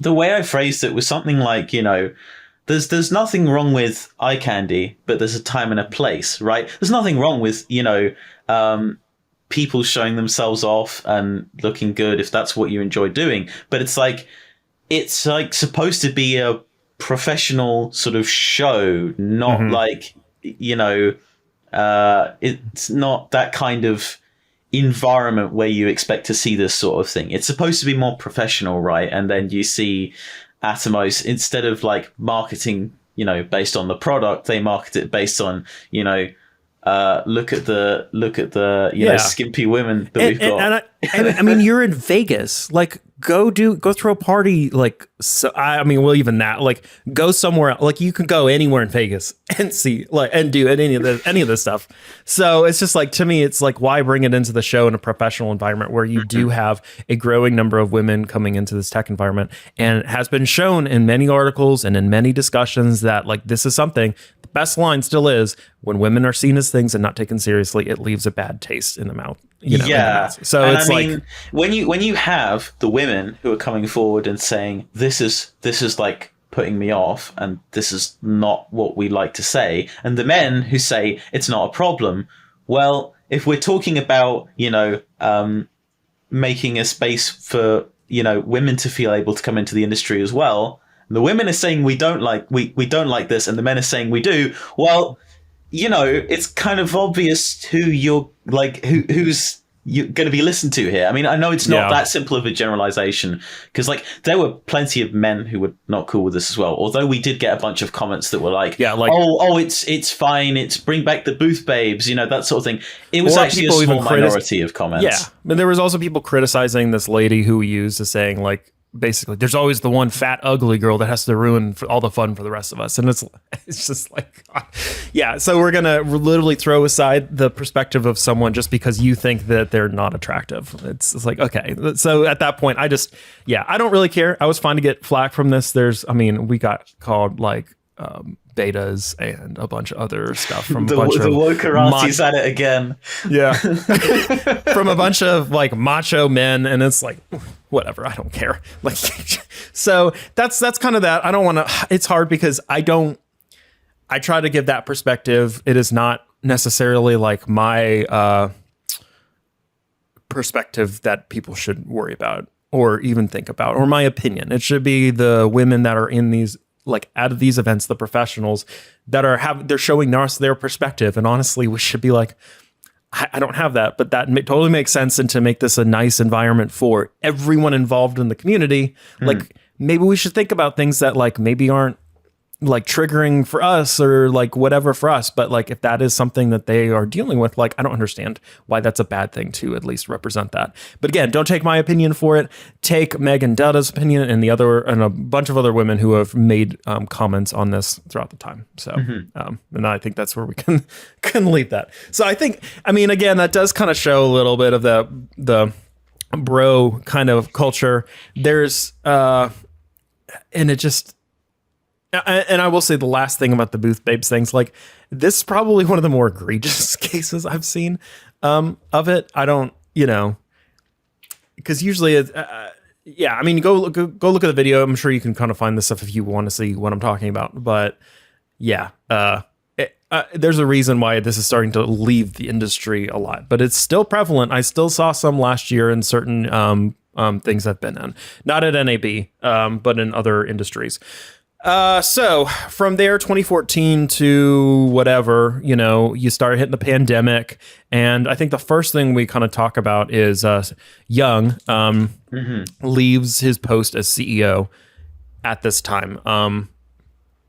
the way I phrased it was something like, there's nothing wrong with eye candy, but there's a time and a place, right? There's nothing wrong with, people showing themselves off and looking good if that's what you enjoy doing. But it's like supposed to be a professional sort of show, not like, it's not that kind of environment where you expect to see this sort of thing. It's supposed to be more professional, right? And then you see Atomos, instead of like marketing, based on the product, they market it based on, look at the skimpy women that we've got.
And I mean, you're in Vegas, like go throw a party. Like, so, I mean, well, even that, like go somewhere, like you can go anywhere in Vegas and see like, and do any of this stuff. So it's just like, to me, it's like, why bring it into the show in a professional environment where you do have a growing number of women coming into this tech environment? And it has been shown in many articles and in many discussions that like, this is something, the best line still is, when women are seen as things and not taken seriously, it leaves a bad taste in the mouth. In the mouth. So and it's
when you have the women who are coming forward and saying, this is like putting me off and this is not what we like to say, and the men who say it's not a problem. Well, if we're talking about, making a space for, women to feel able to come into the industry as well, and the women are saying we don't like this, and the men are saying we do, well, it's kind of obvious who you're like, who's you're going to be listened to here. I mean, I know it's not that simple of a generalization, because like there were plenty of men who were not cool with this as well. Although we did get a bunch of comments that were like, it's fine. It's bring back the booth babes, that sort of thing. It was actually a small minority of comments.
Yeah. But there was also people criticizing this lady who we used as saying like, basically, there's always the one fat, ugly girl that has to ruin all the fun for the rest of us. And it's just like, yeah. So we're going to literally throw aside the perspective of someone just because you think that they're not attractive. It's like, okay. So at that point, I don't really care. I was fine to get flack from this. We got called like, betas and a bunch of other stuff from
the wokerati's at it again.
Yeah. From a bunch of like macho men, and it's like, whatever, I don't care. Like, so that's kind of that. I don't want to, it's hard because I try to give that perspective. It is not necessarily like my perspective that people should worry about or even think about, or my opinion. It should be the women that are in these, like out of these events, the professionals that they're showing us their perspective. And honestly, we should be like, I don't have that, but that totally makes sense. And to make this a nice environment for everyone involved in the community, like maybe we should think about things that like maybe aren't like triggering for us or like whatever for us. But like, if that is something that they are dealing with, like, I don't understand why that's a bad thing to at least represent that. But again, don't take my opinion for it. Take Megan Dutta's opinion and a bunch of other women who have made comments on this throughout the time. So, and I think that's where we can leave that. So I think, again, that does kind of show a little bit of the bro kind of culture. There's, and it just, and I will say the last thing about the booth babes things, like this is probably one of the more egregious cases I've seen of it. I don't, because usually, go look at the video. I'm sure you can kind of find this stuff if you want to see what I'm talking about. But yeah, there's a reason why this is starting to leave the industry a lot, but it's still prevalent. I still saw some last year in certain things I've been in, not at NAB, but in other industries. So from there, 2014 to whatever, you started hitting the pandemic. And I think the first thing we kind of talk about is Young leaves his post as CEO at this time.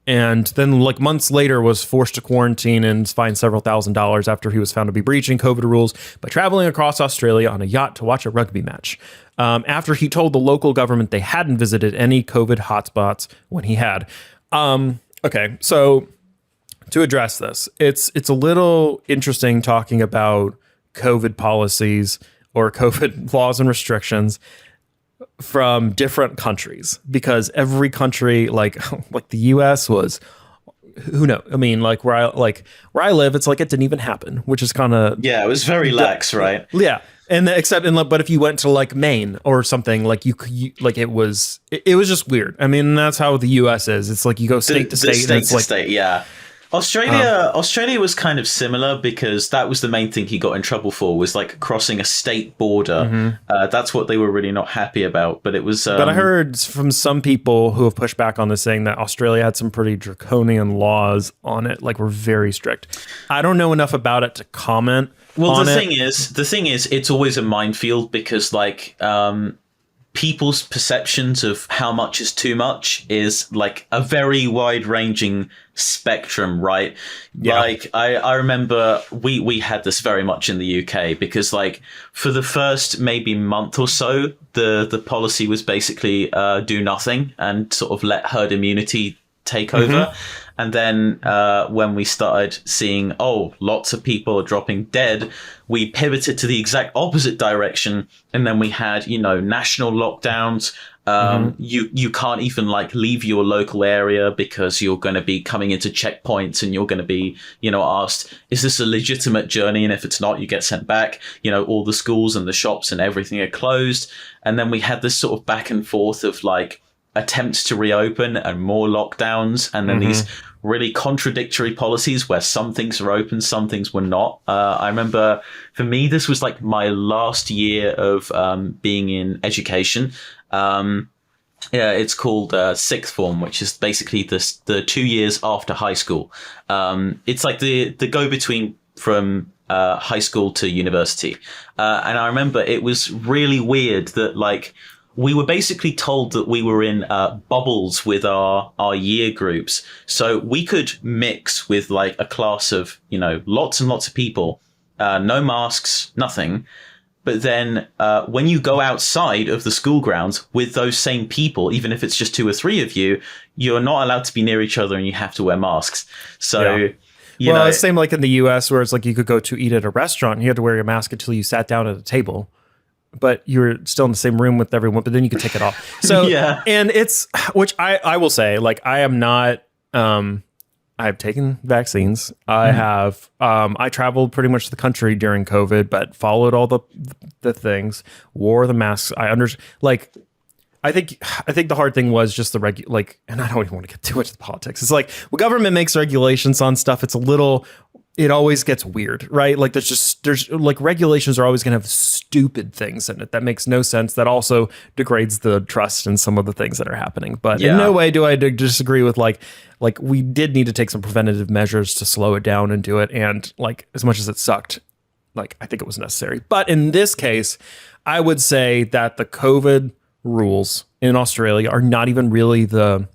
And then like months later was forced to quarantine and fined several $1,000s after he was found to be breaching COVID rules by traveling across Australia on a yacht to watch a rugby match. After he told the local government they hadn't visited any COVID hotspots when he had. Okay, so to address this, it's a little interesting talking about COVID policies or COVID laws and restrictions from different countries, because every country, like the US was, who knows? I mean, like where I live, it's like it didn't even happen, which is kind of,
Yeah, it was very lax, right?
yeah. And but if you went to like Maine or something, like you like it was just weird. I mean, that's how the US is. It's like you go state to state, and it's like
state, yeah. Australia was kind of similar, because that was the main thing he got in trouble for, was like crossing a state border. That's what they were really not happy about. But it was.
But I heard from some people who have pushed back on this, saying that Australia had some pretty draconian laws on it, like were very strict. I don't know enough about it to comment.
Well, the thing is, it's always a minefield, because like people's perceptions of how much is too much is like a very wide-ranging spectrum, right?
Yeah.
Like I remember we had this very much in the UK, because like for the first maybe month or so, the policy was basically do nothing and sort of let herd immunity take over. And then when we started seeing, lots of people are dropping dead, we pivoted to the exact opposite direction. And then we had, national lockdowns. You can't even like leave your local area, because you're going to be coming into checkpoints, and you're going to be, asked, is this a legitimate journey? And if it's not, you get sent back. All the schools and the shops and everything are closed. And then we had this sort of back and forth of like attempts to reopen and more lockdowns, and then these really contradictory policies where some things are open, some things were not. I remember for me, this was like my last year of being in education. It's called sixth form, which is basically the 2 years after high school. It's like the go-between from high school to university. And I remember it was really weird that like we were basically told that we were in bubbles with our year groups. So we could mix with like a class of, lots and lots of people, no masks, nothing. But then when you go outside of the school grounds with those same people, even if it's just 2 or 3 of you, you're not allowed to be near each other, and you have to wear masks. So,
it's the same like in the US, where it's like you could go to eat at a restaurant and you had to wear your mask until you sat down at a table, but you were still in the same room with everyone, but then you could take it off. So, and it's, which I will say, like, I am not, I've taken vaccines. I have, I traveled pretty much the country during COVID, but followed all the things, wore the masks. I think the hard thing was just the and I don't even want to get too much into politics. It's like when government makes regulations on stuff, it always gets weird, right? Like there's like regulations are always going to have stupid things in it that makes no sense. That also degrades the trust in some of the things that are happening. But in no way do I disagree with like we did need to take some preventative measures to slow it down and do it. And like, as much as it sucked, like, I think it was necessary. But in this case, I would say that the COVID rules in Australia are not even really the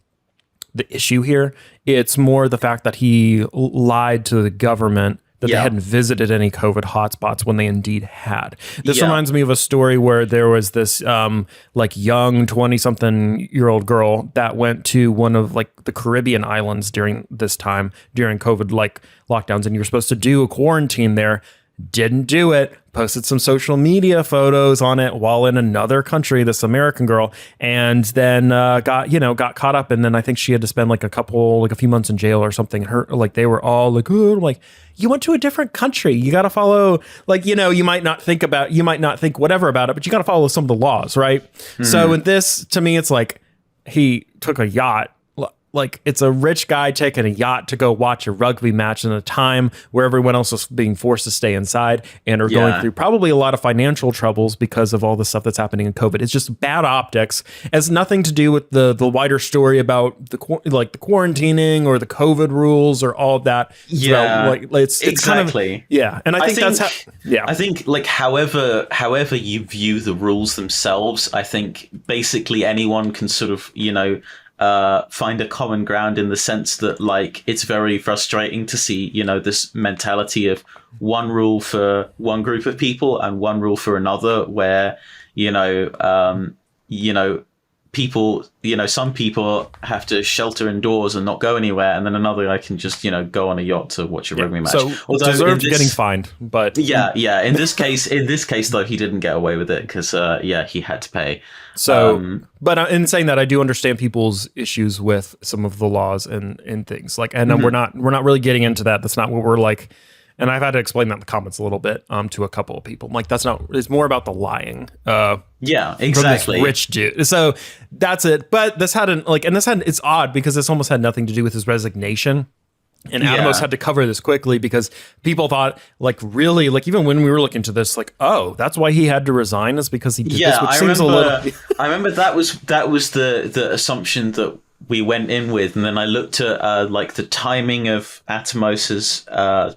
issue here. It's more the fact that he lied to the government that they hadn't visited any COVID hotspots when they indeed had. This reminds me of a story where there was this like young 20-something-year-old girl that went to one of like the Caribbean islands during this time, during COVID like lockdowns, and you were supposed to do a quarantine there. Didn't do it, posted some social media photos on it while in another country, this American girl, and then got caught up. And then I think she had to spend like a few months in jail or something. They were all like, oh, like, you went to a different country. You got to follow, like, you might not think whatever about it, but you got to follow some of the laws, right? So in this, to me, it's like he took a yacht. Like, it's a rich guy taking a yacht to go watch a rugby match in a time where everyone else is being forced to stay inside and are going through probably a lot of financial troubles because of all the stuff that's happening in COVID. It's just bad optics. It has nothing to do with the wider story about the quarantining or the COVID rules or all of that.
Yeah,
so, it's
exactly.
Kind of, and I think that's how. Yeah,
I think like however you view the rules themselves, I think basically anyone can sort of find a common ground, in the sense that like it's very frustrating to see this mentality of one rule for one group of people and one rule for another, where people, some people have to shelter indoors and not go anywhere, and then another guy can just, go on a yacht to watch a rugby match.
So deserved getting fined, but
yeah. In this case, though, he didn't get away with it because he had to pay.
So, but in saying that, I do understand people's issues with some of the laws and things like, and we're not really getting into that. That's not what we're like. And I've had to explain that in the comments a little bit to a couple of people. I'm like, it's more about the lying.
Yeah, exactly.
From this rich dude. So that's it. But it's odd because this almost had nothing to do with his resignation. And Atomos had to cover this quickly because people thought, really, even when we were looking to this, oh, that's why he had to resign, is because he did this, which seems a little...
I remember that was the assumption that we went in with, and then I looked at the timing of Atomos's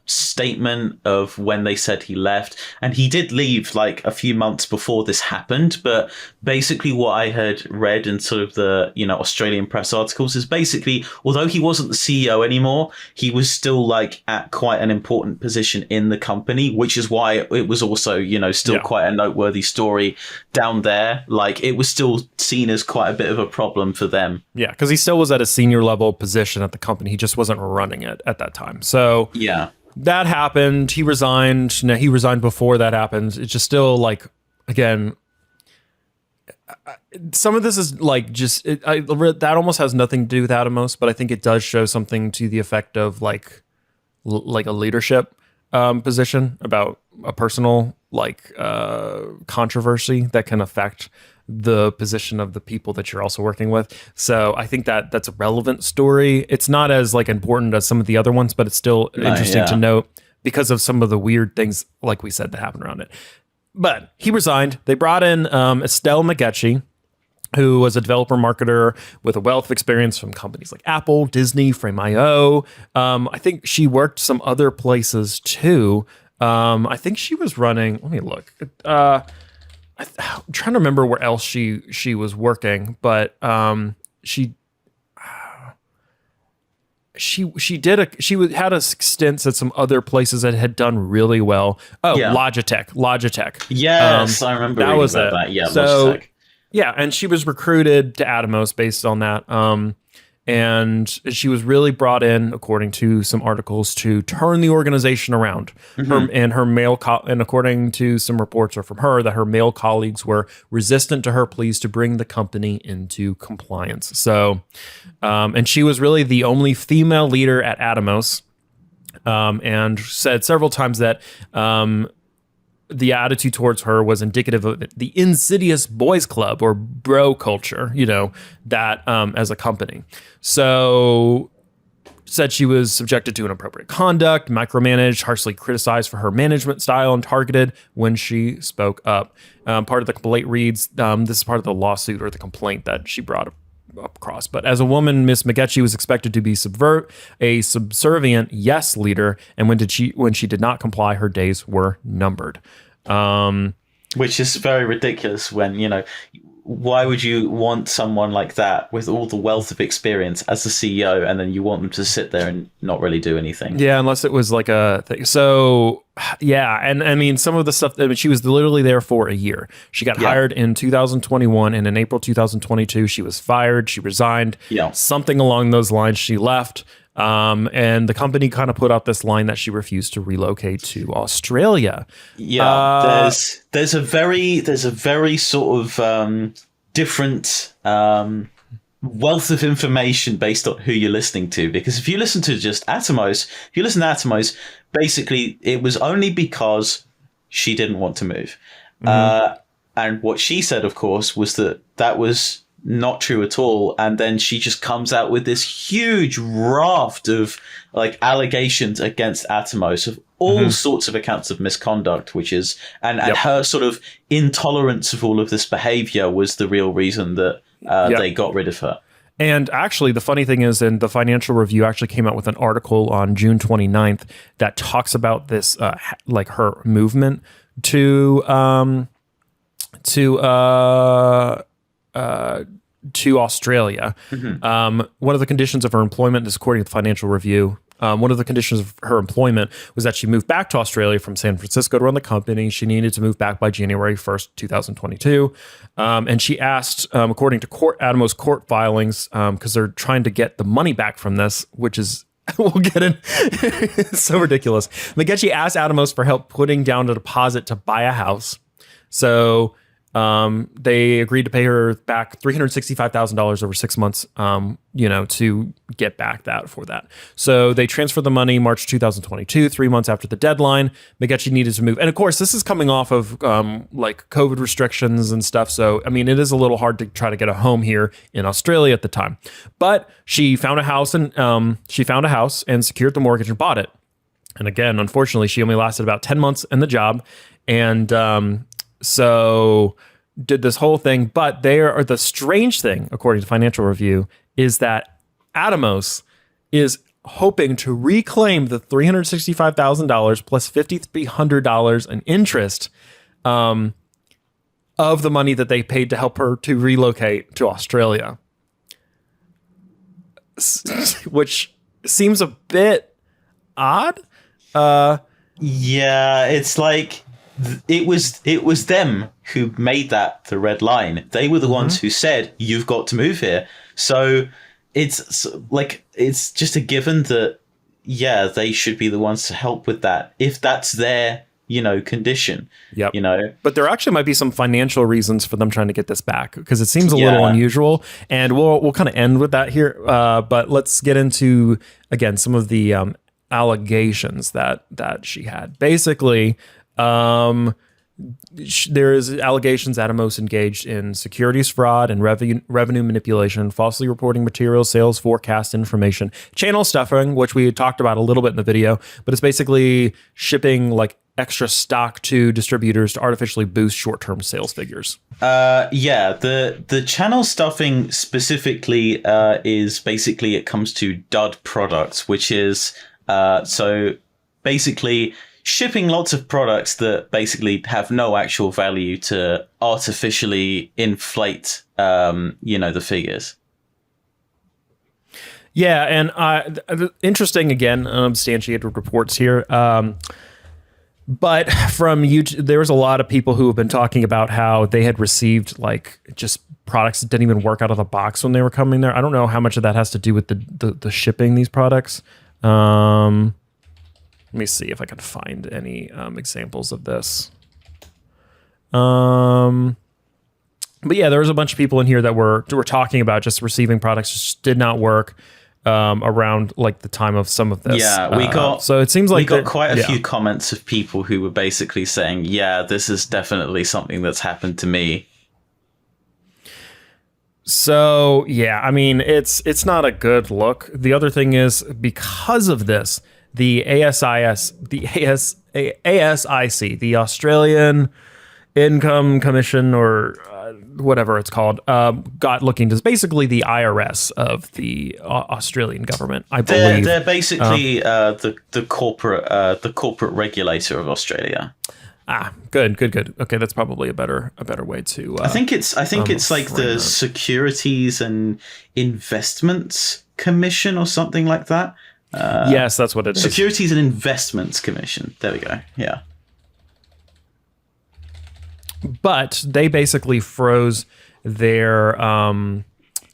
statement of when they said he left, and he did leave a few months before this happened. But basically, what I had read in sort of the Australian press articles is basically, although he wasn't the CEO anymore, he was still at quite an important position in the company, which is why it was also still quite a noteworthy story down there. It was still seen as quite a bit of a problem for them.
Yeah, because he still was at a senior level position at the company. He just wasn't running it at that time. So that happened. He resigned. No, he resigned before that happened. It's just still again, some of this is that almost has nothing to do with Atomos, but I think it does show something to the effect of a leadership position about a personal controversy that can affect the position of the people that you're also working with. So I think that that's a relevant story. It's not as important as some of the other ones, but it's still interesting to note because of some of the weird things, like we said, that happened around it. But he resigned. They brought in Estelle McGetchie, who was a developer marketer with a wealth of experience from companies like Apple, Disney, Frame.io. I think she worked some other places too. I think she was running, let me look. I'm trying to remember where else she was working, but she had a stints at some other places that had done really well. Logitech.
Yes, I remember
that was
about
it.
That. Yeah,
so,
Logitech.
Yeah, and she was recruited to Atomos based on that. And she was really brought in, according to some articles, to turn the organization around. And according to some reports from her, that her male colleagues were resistant to her pleas to bring the company into compliance. So, and she was really the only female leader at Atomos, and said several times that the attitude towards her was indicative of the insidious boys club or bro culture, that as a company. So said she was subjected to inappropriate conduct, micromanaged, harshly criticized for her management style, and targeted when she spoke up. Part of the complaint reads, this is part of the lawsuit or the complaint that she brought up across. But as a woman, Miss McGetchie was expected to be a subservient yes leader, and when she did not comply, her days were numbered.
Which is very ridiculous when, why would you want someone like that with all the wealth of experience as the CEO, and then you want them to sit there and not really do anything? Yeah,
unless it was a thing. So, yeah, and I mean, some of the stuff, she was literally there for a year. She got hired in 2021, and in April 2022, she was fired. She resigned. Yeah. Something along those lines. She left. And the company kind of put out this line that she refused to relocate to Australia.
Yeah, there's a very sort of different wealth of information based on who you're listening to. Because if you listen to just Atomos, basically it was only because she didn't want to move. And what she said, of course, was that was not true at all. And then she just comes out with this huge raft of allegations against Atomos of all sorts of accounts of misconduct, and her sort of intolerance of all of this behavior was the real reason that they got rid of her.
And actually, the funny thing is, in the Financial Review actually came out with an article on June 29th that talks about this, her movement to Australia. One of the conditions of her employment is, according to the Financial Review, one of the conditions of her employment was that she moved back to Australia from San Francisco to run the company. She needed to move back by January 1st, 2022. And she asked, according to Atomos court filings, because they're trying to get the money back from this, which is, we'll get in, it's so ridiculous. McGetchy asked Atomos for help putting down a deposit to buy a house. So they agreed to pay her back $365,000 over 6 months, to get back for that. So they transferred the money March 2022, 3 months after the deadline. McGetchy needed to move. And of course, this is coming off of like COVID restrictions and stuff. So, I mean, it is a little hard to try to get a home here in Australia at the time. But she found a house and secured the mortgage and bought it. And again, unfortunately, she only lasted about 10 months in the job. And so did this whole thing, but the strange thing, according to Financial Review, is that Atomos is hoping to reclaim the $365,000 plus $5,300 in interest of the money that they paid to help her to relocate to Australia, which seems a bit odd.
Yeah, it's like it was them who made that the red line. They were the ones who said, you've got to move here. So it's just a given that, yeah, they should be the ones to help with that if that's their, condition.
Yep. But there actually might be some financial reasons for them trying to get this back, because it seems a little unusual. And we'll kind of end with that here. But let's get into, again, some of the allegations that she had. Basically, there is allegations Atomos engaged in securities fraud and revenue manipulation, falsely reporting materials, sales forecast information, channel stuffing, which we talked about a little bit in the video, but it's basically shipping like extra stock to distributors to artificially boost short-term sales figures.
The channel stuffing specifically is basically, it comes to dud products, which is so basically shipping lots of products that basically have no actual value to artificially inflate, the figures.
Yeah, and interesting, again, unsubstantiated reports here. But from YouTube, there was a lot of people who have been talking about how they had received like just products that didn't even work out of the box when they were coming there. I don't know how much of that has to do with the shipping these products. Let me see if I can find any examples of this. But yeah, there was a bunch of people in here that were talking about just receiving products just did not work around like the time of some of this.
Yeah, we got
so it seems like
we got quite a few comments of people who were basically saying, "Yeah, this is definitely something that's happened to me."
So yeah, I mean, it's not a good look. The other thing is, because of this, the ASIC, the Australian Income Commission, or whatever it's called, got looking to basically the IRS of the Australian government. I believe
they're basically the corporate regulator of Australia.
Good. Okay, that's probably a better way to.
I think it's like the Securities and Investments Commission or something like that.
Yes, that's what it is.
Securities and Investments Commission. There we go. Yeah.
But they basically froze their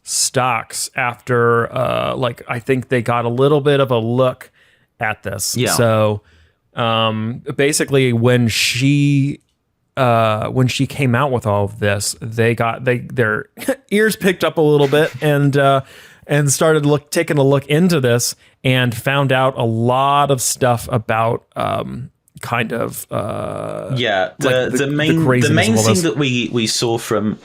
stocks after, I think they got a little bit of a look at this.
Yeah.
So basically, when she came out with all of this, their ears picked up a little bit and started taking a look into this and found out a lot of stuff about
the main thing that we saw from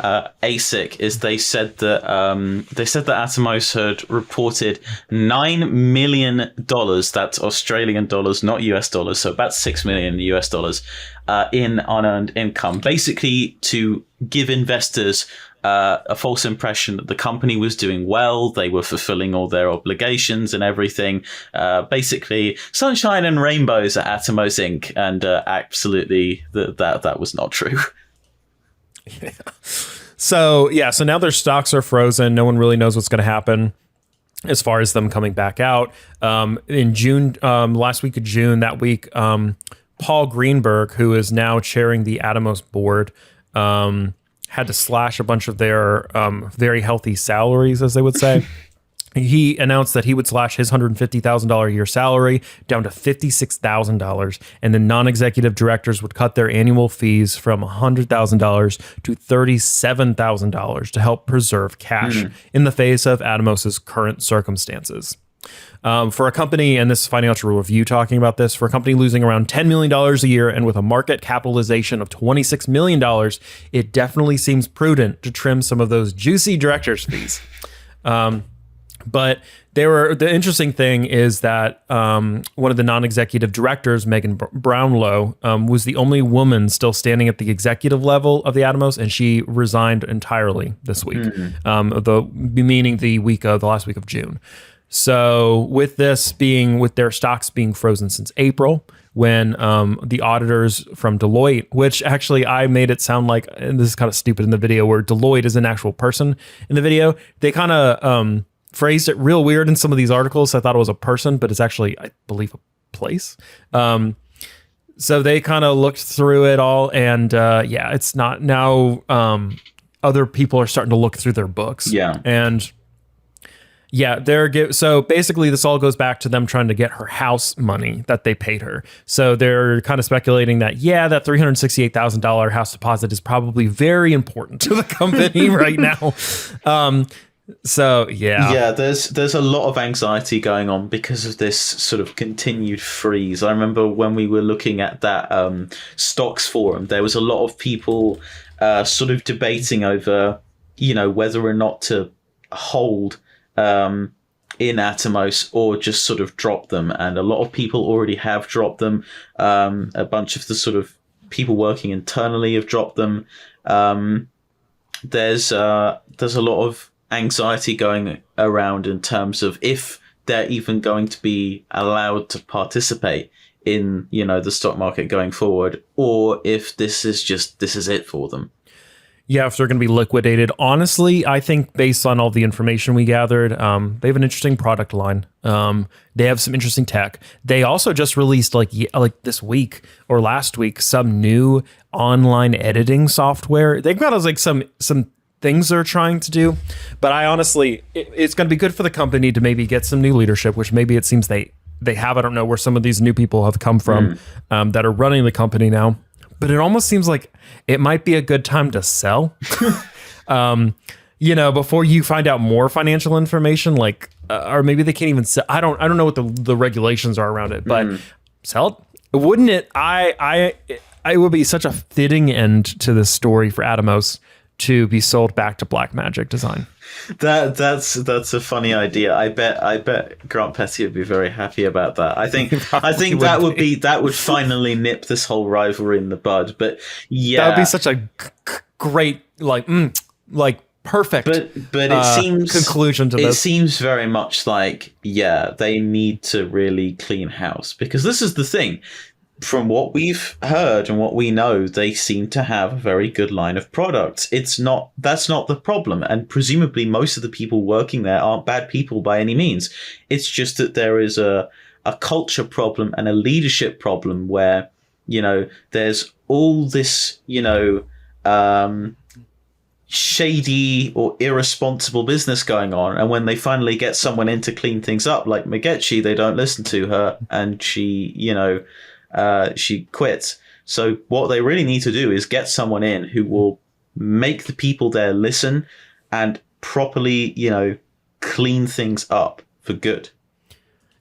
ASIC is they said that Atomos had reported $9 million, that's Australian dollars, not US dollars, so about $6 million US dollars in unearned income, basically to give investors a false impression that the company was doing well, they were fulfilling all their obligations and everything. Basically, sunshine and rainbows at Atomos Inc. And absolutely, that was not true.
Yeah. So now their stocks are frozen. No one really knows what's going to happen. as far as them coming back out. In June, last week of June, that week, Paul Greenberg, who is now chairing the Atomos board, had to slash a bunch of their very healthy salaries, as they would say. He announced that he would slash his $150,000 a year salary down to $56,000, and the non-executive directors would cut their annual fees from $100,000 to $37,000 to help preserve cash in the face of Atomos's current circumstances. For a company, and this is Financial Review talking about this, for a company losing around $10 million a year and with a market capitalization of $26 million, it definitely seems prudent to trim some of those juicy directors' fees. But the interesting thing is that one of the non-executive directors, Megan Brownlow, was the only woman still standing at the executive level of the Atomos, and she resigned entirely this week, meaning the last week of June. So with their stocks being frozen since April, when the auditors from Deloitte, which actually I made it sound like, and this is kind of stupid in the video, where Deloitte is an actual person in the video, they kind of phrased it real weird in some of these articles. I thought it was a person, but it's actually, I believe, a place. So they kind of looked through it all, and it's not now. Other people are starting to look through their books. Yeah. And so basically this all goes back to them trying to get her house money that they paid her. So they're kind of speculating that, that $368,000 house deposit is probably very important to the company right now.
There's a lot of anxiety going on because of this sort of continued freeze. I remember when we were looking at that stocks forum, there was a lot of people sort of debating over, whether or not to hold in Atomos or just sort of drop them. And a lot of people already have dropped them. A bunch of the sort of people working internally have dropped them. There's a lot of anxiety going around in terms of if they're even going to be allowed to participate in, the stock market going forward, or if this is it for them.
Yeah, if they're going to be liquidated. Honestly, I think based on all the information we gathered, they have an interesting product line. They have some interesting tech. They also just released like this week or last week some new online editing software. They've got like some things they're trying to do, but I honestly, it's going to be good for the company to maybe get some new leadership, which maybe it seems they have. I don't know where some of these new people have come from that are running the company now, but it almost seems like it might be a good time to sell. Before you find out more financial information, like, or maybe they can't even sell. I don't know what the regulations are around it, but sell it. Wouldn't it? It would be such a fitting end to this story for Atomos to be sold back to Blackmagic Design.
That's a funny idea. I bet Grant Petty would be very happy about that. I think that would finally nip this whole rivalry in the bud. But
that would be such a great perfect.
But it seems
conclusion to this.
It seems very much like they need to really clean house, because this is the thing. From what we've heard and what we know, they seem to have a very good line of products. That's not the problem. And presumably most of the people working there aren't bad people by any means. It's just that there is a culture problem and a leadership problem where, there's all this, shady or irresponsible business going on. And when they finally get someone in to clean things up, like Magechi, they don't listen to her, and she quits. So what they really need to do is get someone in who will make the people there listen and properly, clean things up for good.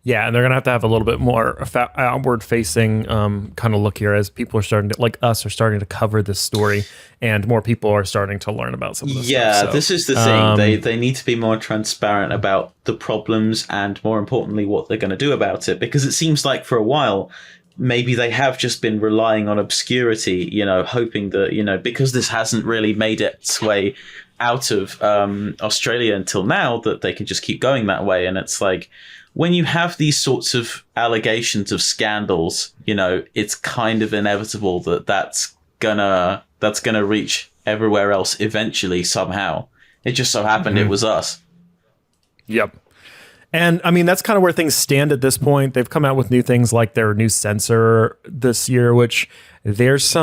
Yeah, and they're going to have a little bit more outward-facing kind of look here, as people are starting to, like us, are starting to cover this story, and more people are starting to learn about some of this stuff. So,
this is the thing. They need to be more transparent about the problems and, more importantly, what they're going to do about it, because it seems like for a while, maybe they have just been relying on obscurity, hoping that, because this hasn't really made its way out of Australia until now, that they can just keep going that way. And it's like, when you have these sorts of allegations of scandals, it's kind of inevitable that that's gonna reach everywhere else eventually somehow. It just so happened it was us.
Yep. And I mean, that's kind of where things stand at this point. They've come out with new things like their new sensor this year, which there's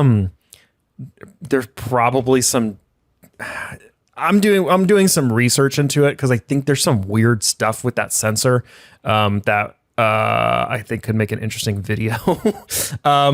probably some, I'm doing some research into it because I think there's some weird stuff with that sensor that I think could make an interesting video.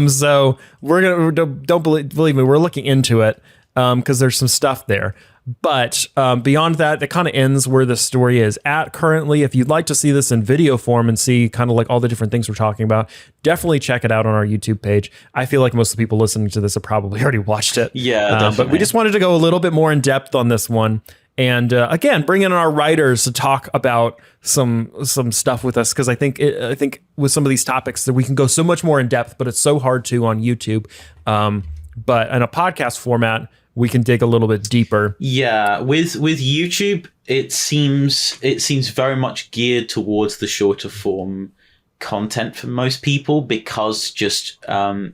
So don't believe me, we're looking into it because there's some stuff there. But beyond that, it kind of ends where the story is at currently. If you'd like to see this in video form and see kind of like all the different things we're talking about, definitely check it out on our YouTube page. I feel like most of the people listening to this have probably already watched it.
Yeah,
but we just wanted to go a little bit more in depth on this one. And again, bring in our writers to talk about some stuff with us, because I think with some of these topics that we can go so much more in depth, but it's so hard to on YouTube. But in a podcast format, we can dig a little bit deeper.
Yeah, with YouTube, it seems very much geared towards the shorter form content for most people, because just how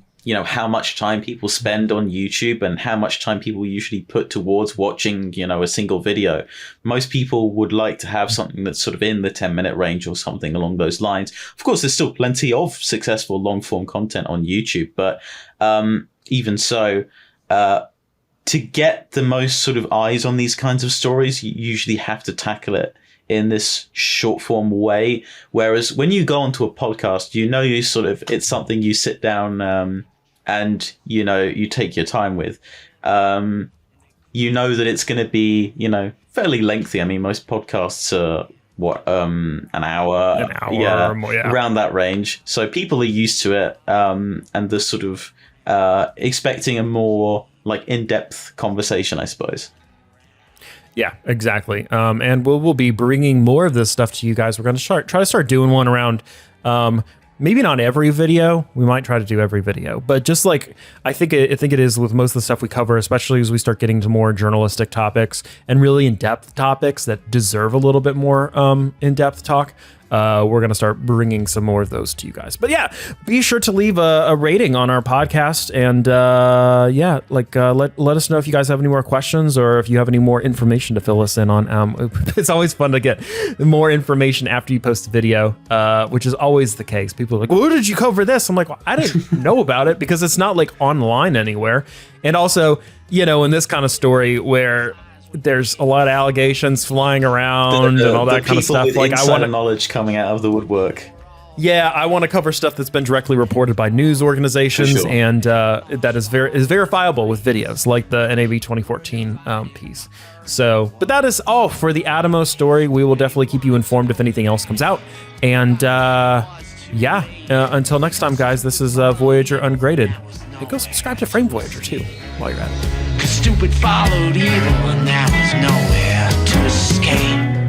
much time people spend on YouTube and how much time people usually put towards watching, a single video. Most people would like to have something that's sort of in the 10-minute range or something along those lines. Of course, there's still plenty of successful long-form content on YouTube, but even so, to get the most sort of eyes on these kinds of stories, you usually have to tackle it in this short form way. Whereas when you go onto a podcast, it's something you sit down and you take your time with. That it's going to be fairly lengthy. I mean, most podcasts are an hour
or more,
around that range. So people are used to it, and the sort of expecting a more like in-depth conversation, I suppose.
Yeah, exactly. And we'll be bringing more of this stuff to you guys. We're going to try to start doing one around, maybe not every video. We might try to do every video, but just like I think it is with most of the stuff we cover, especially as we start getting to more journalistic topics and really in-depth topics that deserve a little bit more in-depth talk. We're going to start bringing some more of those to you guys. But yeah, be sure to leave a rating on our podcast. And let us know if you guys have any more questions or if you have any more information to fill us in on. It's always fun to get more information after you post a video, which is always the case. People are like, well, did you cover this? I'm like, well, I didn't know about it because it's not like online anywhere. And also, in this kind of story where there's a lot of allegations flying around and all that kind of stuff.
Like I want knowledge coming out of the woodwork.
Yeah, I want to cover stuff that's been directly reported by news organizations, sure. And that is verifiable with videos, like the NAV 2014 piece. So, but that is all for the Atomos story. We will definitely keep you informed if anything else comes out. And until next time, guys, this is Voyager Ungraded. And go subscribe to Frame Voyager too while you're at it.
'Cause stupid followed evil and there was nowhere to escape.